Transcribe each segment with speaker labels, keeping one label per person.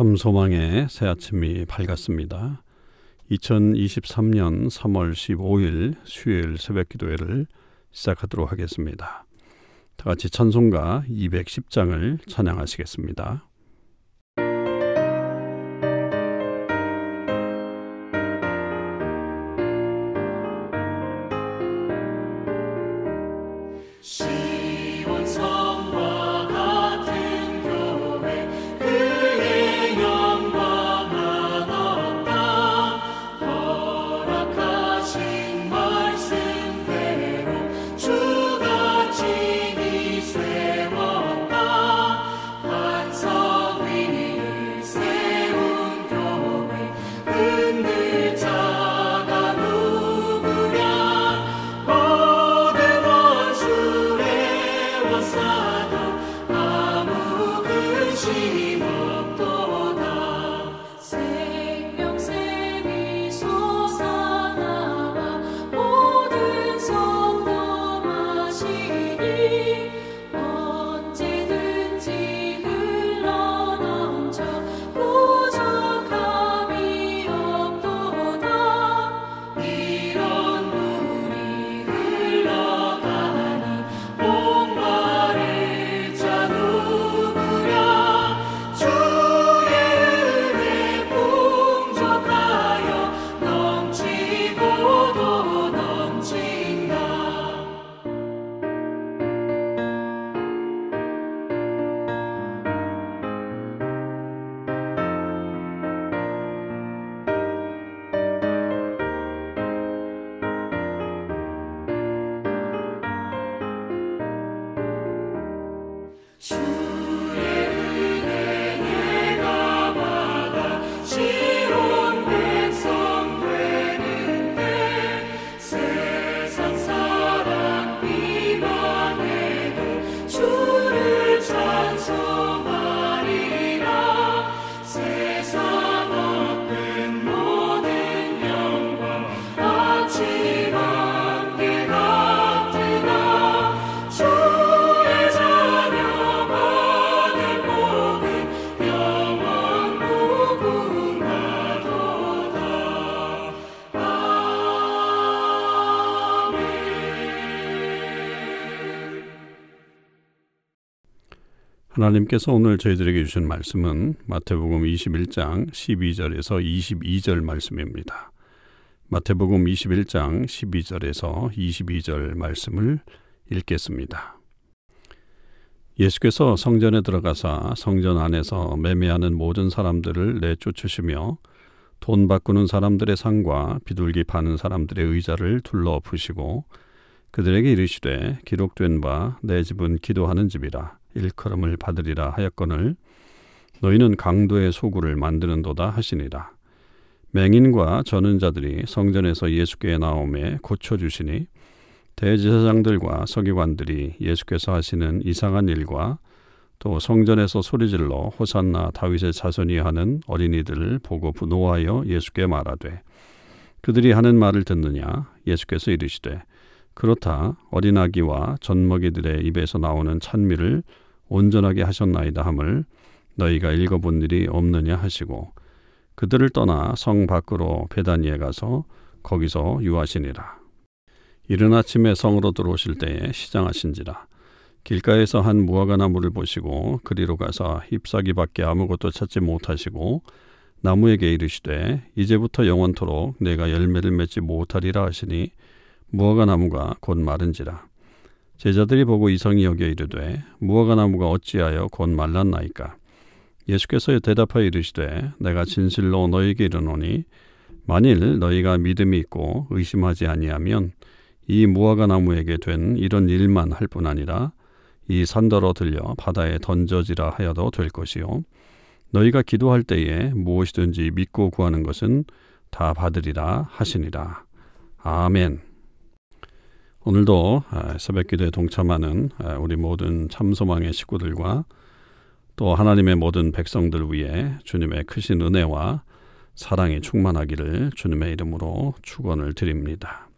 Speaker 1: 참 소망의 새 아침이 밝았습니다. 2023년 3월 15일 수요일 새벽 기도회를 시작하도록 하겠습니다. 다 같이 찬송가 210장을 찬양하시겠습니다. 하나님께서 오늘 저희들에게 주신 말씀은 마태복음 21장 12절에서 22절 말씀입니다. 마태복음 21장 12절에서 22절 말씀을 읽겠습니다. 예수께서 성전에 들어가사 성전 안에서 매매하는 모든 사람들을 내쫓으시며 돈 바꾸는 사람들의 상과 비둘기 파는 사람들의 의자를 둘러 푸시고 그들에게 이르시되 기록된 바 내 집은 기도하는 집이라 일컬음을 받으리라 하였거늘 너희는 강도의 소굴을 만드는도다 하시니라. 맹인과 저는 자들이 성전에서 예수께 나오매 고쳐주시니 대제사장들과 서기관들이 예수께서 하시는 이상한 일과 또 성전에서 소리질러 호산나 다윗의 자손이 하는 어린이들을 보고 분노하여 예수께 말하되 그들이 하는 말을 듣느냐. 예수께서 이르시되 그렇다. 어린 아기와 젖먹이들의 입에서 나오는 찬미를 온전하게 하셨나이다 함을 너희가 읽어본 일이 없느냐 하시고 그들을 떠나 성 밖으로 베다니에 가서 거기서 유하시니라. 이른 아침에 성으로 들어오실 때에 시장하신지라. 길가에서 한 무화과나무를 보시고 그리로 가서 잎사귀밖에 아무것도 찾지 못하시고 나무에게 이르시되 이제부터 영원토록 내가 열매를 맺지 못하리라 하시니 무화과나무가 곧 마른지라. 제자들이 보고 이성히 여겨 이르되 무화과나무가 어찌하여 곧 말랐나이까. 예수께서 대답하여 이르시되 내가 진실로 너희에게 이르노니 만일 너희가 믿음이 있고 의심하지 아니하면 이 무화과나무에게 된 이런 일만 할 뿐 아니라 이 산더러 들려 바다에 던져지라 하여도 될 것이요 너희가 기도할 때에 무엇이든지 믿고 구하는 것은 다 받으리라 하시니라. 아멘. 오늘도 새벽 기도에 동참하는 우리 모든 참소망의 식구들과 또 하나님의 모든 백성들 위해 주님의 크신 은혜와 사랑이 충만하기를 주님의 이름으로 축원을 드립니다.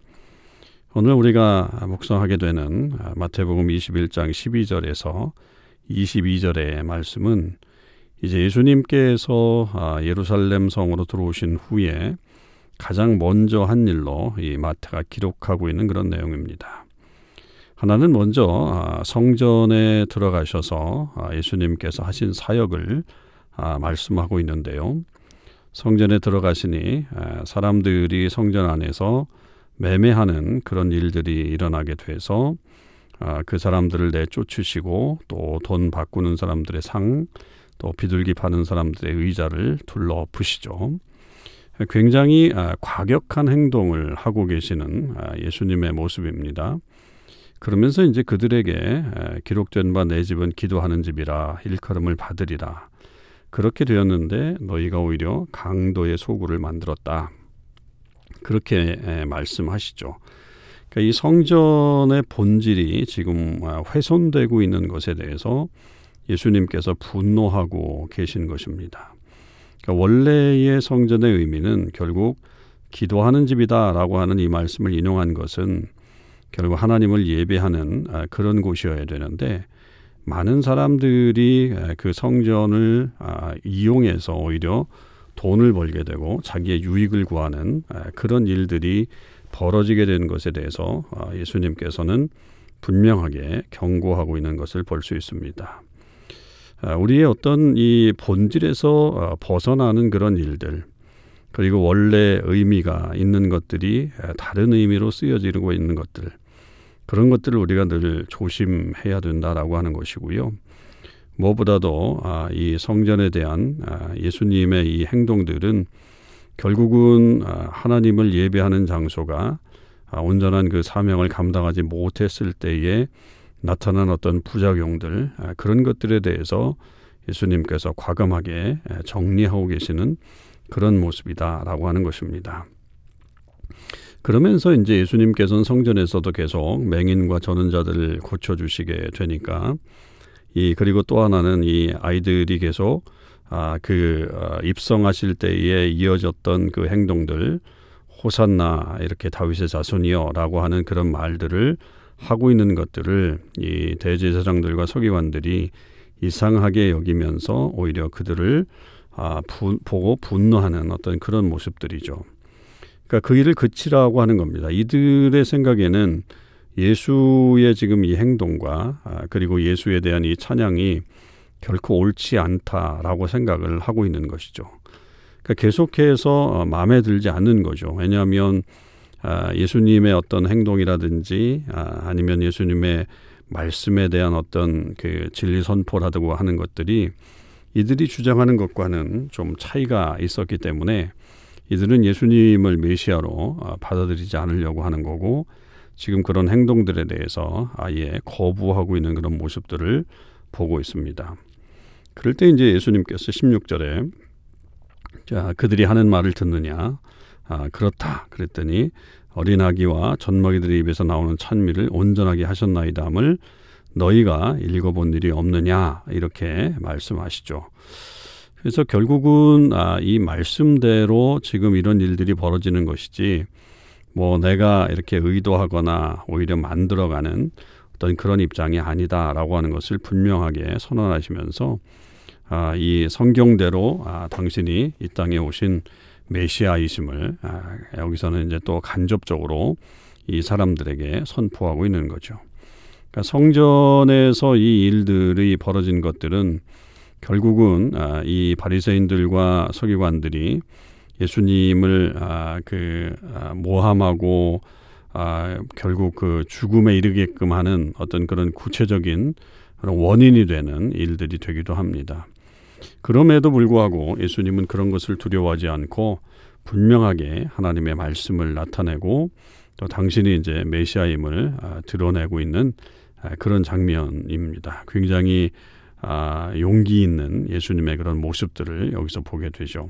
Speaker 1: 오늘 우리가 묵상하게 되는 마태복음 21장 12절에서 22절의 말씀은 이제 예수님께서 예루살렘 성으로 들어오신 후에 가장 먼저 한 일로 이 마태가 기록하고 있는 그런 내용입니다. 하나는 먼저 성전에 들어가셔서 예수님께서 하신 사역을 말씀하고 있는데요. 성전에 들어가시니 사람들이 성전 안에서 매매하는 그런 일들이 일어나게 돼서 그 사람들을 내쫓으시고 또 돈 바꾸는 사람들의 상, 또 비둘기 파는 사람들의 의자를 둘러엎으시죠. 굉장히 과격한 행동을 하고 계시는 예수님의 모습입니다. 그러면서 이제 그들에게 기록된 바 내 집은 기도하는 집이라 일컬음을 받으리라. 그렇게 되었는데 너희가 오히려 강도의 소굴을 만들었다. 그렇게 말씀하시죠. 그러니까 이 성전의 본질이 지금 훼손되고 있는 것에 대해서 예수님께서 분노하고 계신 것입니다. 그러니까 원래의 성전의 의미는 결국 기도하는 집이다라고 하는 이 말씀을 인용한 것은 결국 하나님을 예배하는 그런 곳이어야 되는데 많은 사람들이 그 성전을 이용해서 오히려 돈을 벌게 되고 자기의 유익을 구하는 그런 일들이 벌어지게 된 것에 대해서 예수님께서는 분명하게 경고하고 있는 것을 볼 수 있습니다. 우리의 어떤 이 본질에서 벗어나는 그런 일들, 그리고 원래 의미가 있는 것들이 다른 의미로 쓰여지고 있는 것들, 그런 것들을 우리가 늘 조심해야 된다라고 하는 것이고요. 무엇보다도 이 성전에 대한 예수님의 이 행동들은 결국은 하나님을 예배하는 장소가 온전한 그 사명을 감당하지 못했을 때에 나타난 어떤 부작용들, 그런 것들에 대해서 예수님께서 과감하게 정리하고 계시는 그런 모습이다라고 하는 것입니다. 그러면서 이제 예수님께서는 성전에서도 계속 맹인과 저는 자들을 고쳐주시게 되니까 그리고 또 하나는 이 아이들이 계속 입성하실 때에 이어졌던 그 행동들, 호산나 이렇게 다윗의 자손이여라고 하는 그런 말들을 하고 있는 것들을 이 대제사장들과 서기관들이 이상하게 여기면서 오히려 그들을 보고 분노하는 어떤 그런 모습들이죠. 그러니까 그 일을 그치라고 하는 겁니다. 이들의 생각에는 예수의 지금 이 행동과 그리고 예수에 대한 이 찬양이 결코 옳지 않다라고 생각을 하고 있는 것이죠. 그러니까 계속해서 마음에 들지 않는 거죠. 왜냐하면 예수님의 어떤 행동이라든지 아니면 예수님의 말씀에 대한 어떤 그 진리 선포라고 하는 것들이 이들이 주장하는 것과는 좀 차이가 있었기 때문에 이들은 예수님을 메시아로 받아들이지 않으려고 하는 거고, 지금 그런 행동들에 대해서 아예 거부하고 있는 그런 모습들을 보고 있습니다. 그럴 때 이제 예수님께서 16절에 그들이 하는 말을 듣느냐? 그렇다. 그랬더니 어린아기와 젖먹이들의 입에서 나오는 찬미를 온전하게 하셨나이다함을 너희가 읽어본 일이 없느냐? 이렇게 말씀하시죠. 그래서 결국은 이 말씀대로 지금 이런 일들이 벌어지는 것이지 뭐 내가 이렇게 의도하거나 오히려 만들어가는 어떤 그런 입장이 아니다라고 하는 것을 분명하게 선언하시면서 이 성경대로 당신이 이 땅에 오신 메시아이심을 여기서는 이제 또 간접적으로 이 사람들에게 선포하고 있는 거죠. 그러니까 성전에서 이 일들이 벌어진 것들은 결국은 이 바리새인들과 서기관들이 예수님을 모함하고 결국 그 죽음에 이르게끔 하는 어떤 그런 구체적인 그런 원인이 되는 일들이 되기도 합니다. 그럼에도 불구하고 예수님은 그런 것을 두려워하지 않고 분명하게 하나님의 말씀을 나타내고 또 당신이 이제 메시아임을 드러내고 있는 그런 장면입니다. 굉장히 용기 있는 예수님의 그런 모습들을 여기서 보게 되죠.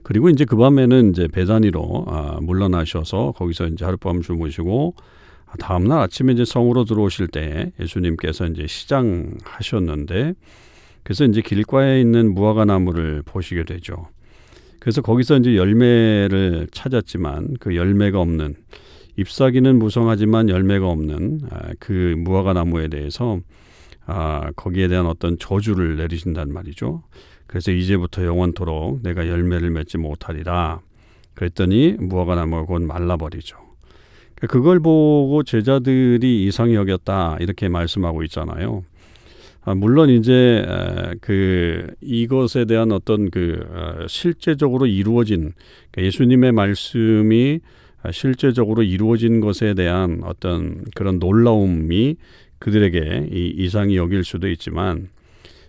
Speaker 1: 그리고 이제 그 밤에는 이제 베다니로 물러나셔서 거기서 이제 하룻밤 주무시고 다음날 아침에 이제 성으로 들어오실 때 예수님께서 이제 시장하셨는데 그래서 이제 길가에 있는 무화과 나무를 보시게 되죠. 그래서 거기서 이제 열매를 찾았지만 그 열매가 없는, 잎사귀는 무성하지만 열매가 없는 그 무화과 나무에 대해서 거기에 대한 어떤 저주를 내리신단 말이죠. 그래서 이제부터 영원토록 내가 열매를 맺지 못하리라. 그랬더니 무화과 나무가 곧 말라버리죠. 그걸 보고 제자들이 이상히 여겼다 이렇게 말씀하고 있잖아요. 물론 이제 이것에 대한 어떤 실제적으로 이루어진 예수님의 말씀이 실제적으로 이루어진 것에 대한 어떤 그런 놀라움이 그들에게 이상히 여길 수도 있지만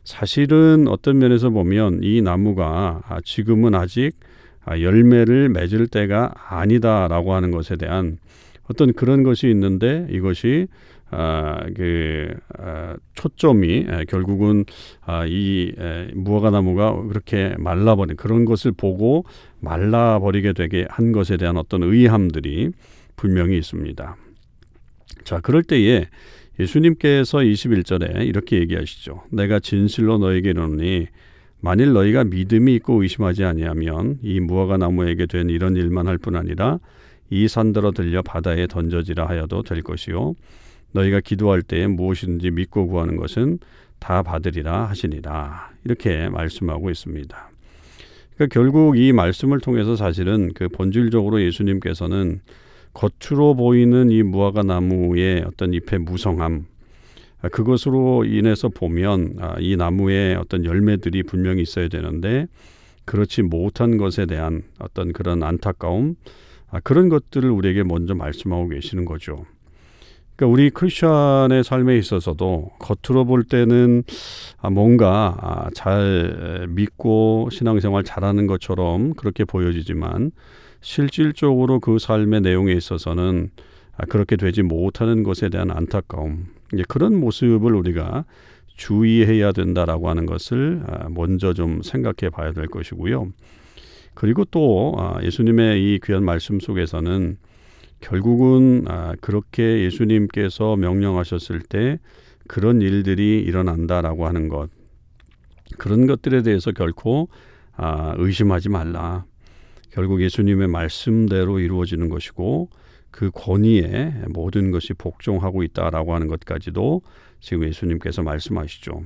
Speaker 1: 사실은 어떤 면에서 보면 이 나무가 지금은 아직 열매를 맺을 때가 아니다라고 하는 것에 대한 어떤 그런 것이 있는데 이것이 초점이 결국은 이 무화과 나무가 그렇게 말라버린 그런 것을 보고 말라버리게 되게 한 것에 대한 어떤 의함들이 분명히 있습니다. 자, 그럴 때에 예수님께서 21절에 이렇게 얘기하시죠. 내가 진실로 너에게 이르노니 만일 너희가 믿음이 있고 의심하지 아니하면 이 무화과 나무에게 된 이런 일만 할 뿐 아니라 이 산더러 들려 바다에 던져지라 하여도 될 것이요 너희가 기도할 때에 무엇이든지 믿고 구하는 것은 다 받으리라 하시니라. 이렇게 말씀하고 있습니다. 그러니까 결국 이 말씀을 통해서 사실은 본질적으로 예수님께서는 겉으로 보이는 이 무화과 나무의 어떤 잎의 무성함, 그것으로 인해서 보면 이 나무에 어떤 열매들이 분명히 있어야 되는데 그렇지 못한 것에 대한 어떤 그런 안타까움, 그런 것들을 우리에게 먼저 말씀하고 계시는 거죠. 그러니까 우리 크리스천의 삶에 있어서도 겉으로 볼 때는 뭔가 잘 믿고 신앙생활 잘하는 것처럼 그렇게 보여지지만 실질적으로 그 삶의 내용에 있어서는 그렇게 되지 못하는 것에 대한 안타까움, 그런 모습을 우리가 주의해야 된다라고 하는 것을 먼저 좀 생각해 봐야 될 것이고요. 그리고 또 예수님의 이 귀한 말씀 속에서는 결국은 그렇게 예수님께서 명령하셨을 때 그런 일들이 일어난다라고 하는 것, 그런 것들에 대해서 결코 의심하지 말라. 결국 예수님의 말씀대로 이루어지는 것이고 그 권위에 모든 것이 복종하고 있다라고 하는 것까지도 지금 예수님께서 말씀하시죠.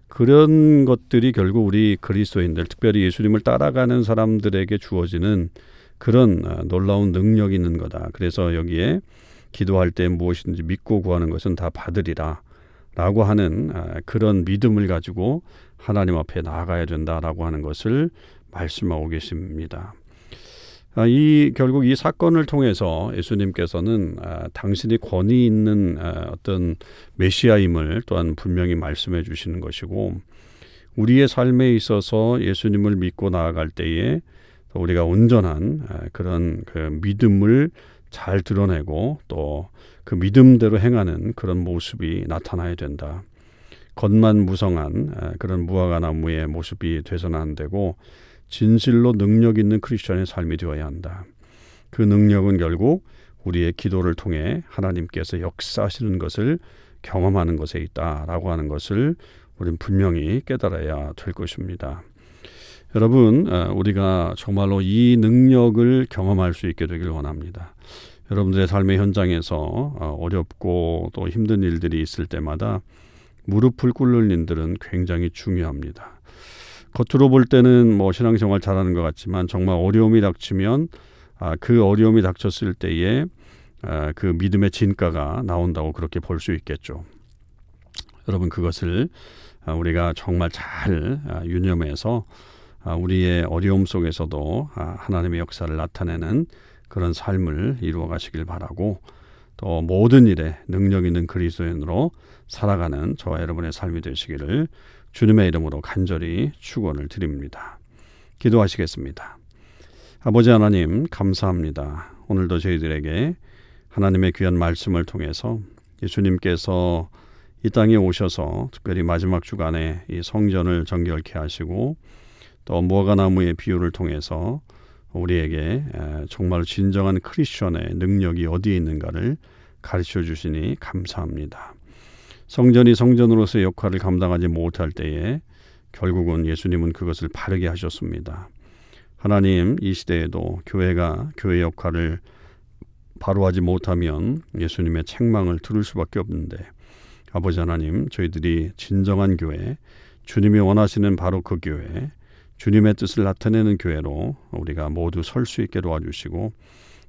Speaker 1: 그런 것들이 결국 우리 그리스도인들, 특별히 예수님을 따라가는 사람들에게 주어지는 그런 놀라운 능력이 있는 거다. 그래서 여기에 기도할 때 무엇이든지 믿고 구하는 것은 다 받으리라 라고 하는 그런 믿음을 가지고 하나님 앞에 나아가야 된다라고 하는 것을 말씀하고 계십니다. 결국 이 사건을 통해서 예수님께서는 당신이 권위 있는 어떤 메시아임을 또한 분명히 말씀해 주시는 것이고, 우리의 삶에 있어서 예수님을 믿고 나아갈 때에 우리가 온전한 그런 믿음을 잘 드러내고 또 그 믿음대로 행하는 그런 모습이 나타나야 된다. 겉만 무성한 그런 무화과 나무의 모습이 돼서는 안 되고 진실로 능력 있는 크리스천의 삶이 되어야 한다. 그 능력은 결국 우리의 기도를 통해 하나님께서 역사하시는 것을 경험하는 것에 있다라고 하는 것을 우리는 분명히 깨달아야 될 것입니다. 여러분, 우리가 정말로 이 능력을 경험할 수 있게 되길 원합니다. 여러분들의 삶의 현장에서 어렵고 또 힘든 일들이 있을 때마다 무릎을 꿇는 일들은 굉장히 중요합니다. 겉으로 볼 때는 신앙생활 잘하는 것 같지만 정말 어려움이 닥치면 그 어려움이 닥쳤을 때에 그 믿음의 진가가 나온다고 그렇게 볼 수 있겠죠. 여러분, 그것을 우리가 정말 잘 유념해서 우리의 어려움 속에서도 하나님의 역사를 나타내는 그런 삶을 이루어 가시길 바라고, 또 모든 일에 능력 있는 그리스도인으로 살아가는 저와 여러분의 삶이 되시기를 주님의 이름으로 간절히 축원을 드립니다. 기도하시겠습니다. 아버지 하나님, 감사합니다. 오늘도 저희들에게 하나님의 귀한 말씀을 통해서 예수님께서 이 땅에 오셔서 특별히 마지막 주간에 이 성전을 정결케 하시고 또 무화과 나무의 비유를 통해서 우리에게 정말 진정한 크리스천의 능력이 어디에 있는가를 가르쳐 주시니 감사합니다. 성전이 성전으로서의 역할을 감당하지 못할 때에 결국은 예수님은 그것을 바르게 하셨습니다. 하나님, 이 시대에도 교회가 교회 역할을 바로 하지 못하면 예수님의 책망을 들을 수밖에 없는데, 아버지 하나님, 저희들이 진정한 교회, 주님이 원하시는 바로 그 교회, 주님의 뜻을 나타내는 교회로 우리가 모두 설 수 있게 도와주시고,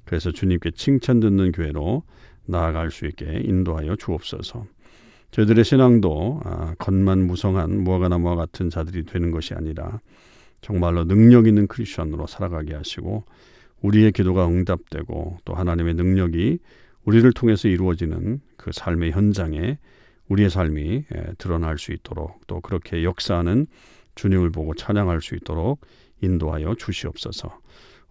Speaker 1: 그래서 주님께 칭찬 듣는 교회로 나아갈 수 있게 인도하여 주옵소서. 저희들의 신앙도 겉만 무성한 무화과나무와 같은 자들이 되는 것이 아니라 정말로 능력 있는 크리스천으로 살아가게 하시고, 우리의 기도가 응답되고 또 하나님의 능력이 우리를 통해서 이루어지는 그 삶의 현장에 우리의 삶이 드러날 수 있도록, 또 그렇게 역사하는 주님을 보고 찬양할 수 있도록 인도하여 주시옵소서.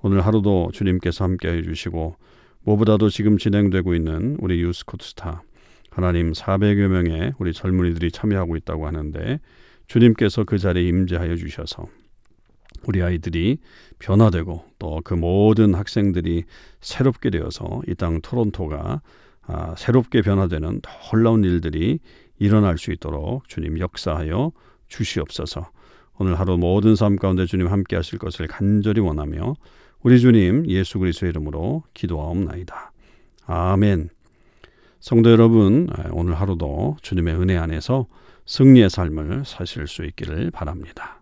Speaker 1: 오늘 하루도 주님께서 함께해 주시고, 무엇보다도 지금 진행되고 있는 우리 유스코트스타, 하나님 400여 명의 우리 젊은이들이 참여하고 있다고 하는데, 주님께서 그 자리에 임재하여 주셔서 우리 아이들이 변화되고 또 그 모든 학생들이 새롭게 되어서 이 땅 토론토가 새롭게 변화되는 놀라운 일들이 일어날 수 있도록 주님 역사하여 주시옵소서. 오늘 하루 모든 삶 가운데 주님 함께 하실 것을 간절히 원하며 우리 주님 예수 그리스도의 이름으로 기도하옵나이다. 아멘. 성도 여러분, 오늘 하루도 주님의 은혜 안에서 승리의 삶을 사실 수 있기를 바랍니다.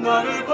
Speaker 2: 나를